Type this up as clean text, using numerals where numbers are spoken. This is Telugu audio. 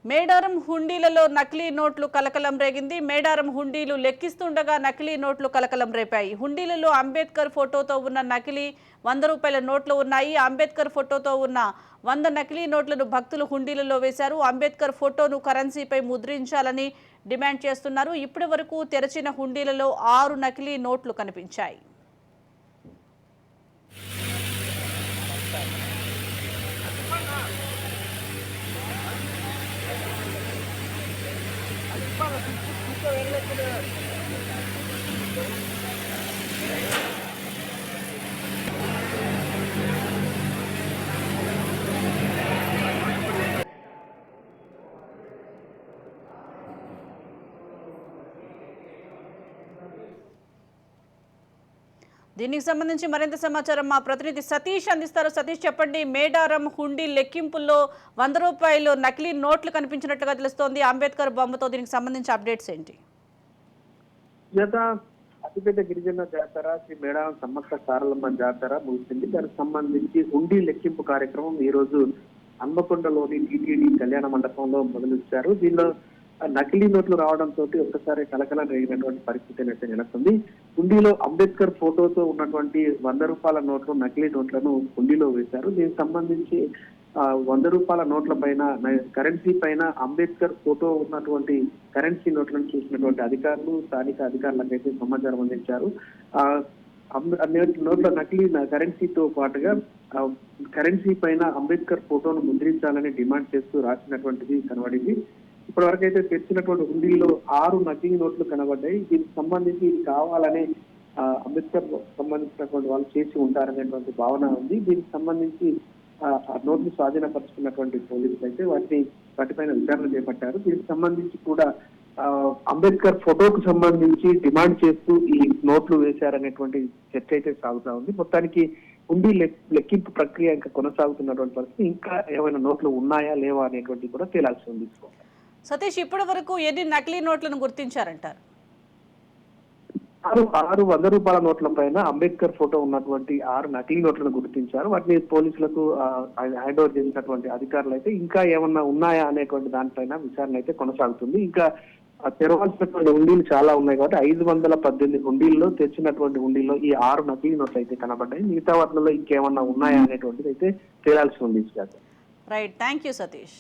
మేడారం హుండీలలో నకిలీ నోట్లు కలకలం రేగింది. మేడారం హుండీలు లెక్కిస్తుండగా నకిలీ నోట్లు కలకలం రేపాయి. హుండీలలో అంబేద్కర్ ఫోటోతో ఉన్న నకిలీ 100 రూపాయల నోట్లు ఉన్నాయి. అంబేద్కర్ ఫోటోతో ఉన్న 100 నకిలీ నోట్లను భక్తులు హుండీలలో వేశారు. అంబేద్కర్ ఫోటోను కరెన్సీపై ముద్రించాలని డిమాండ్ చేస్తున్నారు. ఇప్పటి వరకు తెరచిన హుండీలలో 6 నకిలీ నోట్లు కనిపించాయి. దీనికి సంబంధించి మరింత సమాచారం మా ప్రతినిధి సతీష్ అందిస్తారు. సతీష్, చెప్పండి. మేడారం హుండీ లెక్కింపుల్లో 100 రూపాయలు నకిలీ నోట్లు కనిపించినట్లుగా తెలుస్తోంది. అంబేద్కర్ బొమ్మతో దీనికి సంబంధించి అప్డేట్స్ ఏంటి? అతిపెద్ద గిరిజన జాతర శ్రీ మేడారం సమ్మక్క సారలమ్మ జాతర ముగిసింది. దానికి సంబంధించి హుండీ లెక్కింపు కార్యక్రమం ఈ రోజు హన్మకొండలోని టీటీడీ కళ్యాణ మండపంలో మొదలుచ్చారు. దీనిలో నకిలీ నోట్లు రావడంతో ఒక్కసారి కలకలం రేగినటువంటి పరిస్థితి అయితే నెలకొంది. హుండీలో అంబేద్కర్ ఫోటోతో ఉన్నటువంటి 100 రూపాయల నోట్లు, నకిలీ నోట్లను హుండీలో వేశారు. దీనికి సంబంధించి 100 రూపాయల నోట్ల పైన, కరెన్సీ పైన అంబేద్కర్ ఫోటో ఉన్నటువంటి కరెన్సీ నోట్లను చూసినటువంటి అధికారులు, స్థానిక అధికారులకైతే సమాచారం అందించారు. నోట్ల నకిలీ కరెన్సీతో పాటుగా కరెన్సీ పైన అంబేద్కర్ ఫోటోను ముద్రించాలని డిమాండ్ చేస్తూ రాసినటువంటిది కనబడింది. ఇప్పటి వరకు అయితే తెచ్చినటువంటి హుండీల్లో 6 నకిలీ నోట్లు కనబడ్డాయి. దీనికి సంబంధించి ఇది కావాలని అంబేద్కర్ సంబంధించినటువంటి వాళ్ళు చేసి ఉంటారనేటువంటి భావన ఉంది. దీనికి సంబంధించి నోట్లు స్వాధీనపరుచుకున్నటువంటి పోలీసులు అయితే వాటిపైన విచారణ చేపట్టారు. దీనికి సంబంధించి కూడా అంబేద్కర్ ఫోటోకు సంబంధించి డిమాండ్ చేస్తూ ఈ నోట్లు వేశారనేటువంటి చర్చ అయితే సాగుతా ఉంది. మొత్తానికి హుండీ లెక్కింపు ప్రక్రియ ఇంకా కొనసాగుతున్నటువంటి పరిస్థితి. ఇంకా ఏమైనా నోట్లు ఉన్నాయా లేవా అనేటువంటి కూడా తేలాల్సి ఉంది. సతీష్, ఇప్పటి వరకు ఎన్ని నకిలీ నోట్లను గుర్తించారంటారు? 6 100 రూపాయల నోట్ల పైన అంబేద్కర్ ఫోటో ఉన్నటువంటి 6 నకిలీ నోట్లను గుర్తించారు. వాటిని పోలీసులకు హ్యాండ్ ఓవర్ చేసినటువంటి అధికారులు అయితే ఇంకా ఏమన్నా ఉన్నాయా అనేటువంటి దానిపైన విచారణ అయితే కొనసాగుతుంది. ఇంకా తెరవాల్సినటువంటి హుండీలు చాలా ఉన్నాయి కాబట్టి 518 హుండీల్లో తెచ్చినటువంటి హుండీల్లో ఈ 6 నకిలీ నోట్లు అయితే కనబడ్డాయి. మిగతా వాటిలో ఇంకేమన్నా ఉన్నాయా అనేటువంటిది అయితే తేలాల్సి ఉంది. Right, thank you Satish.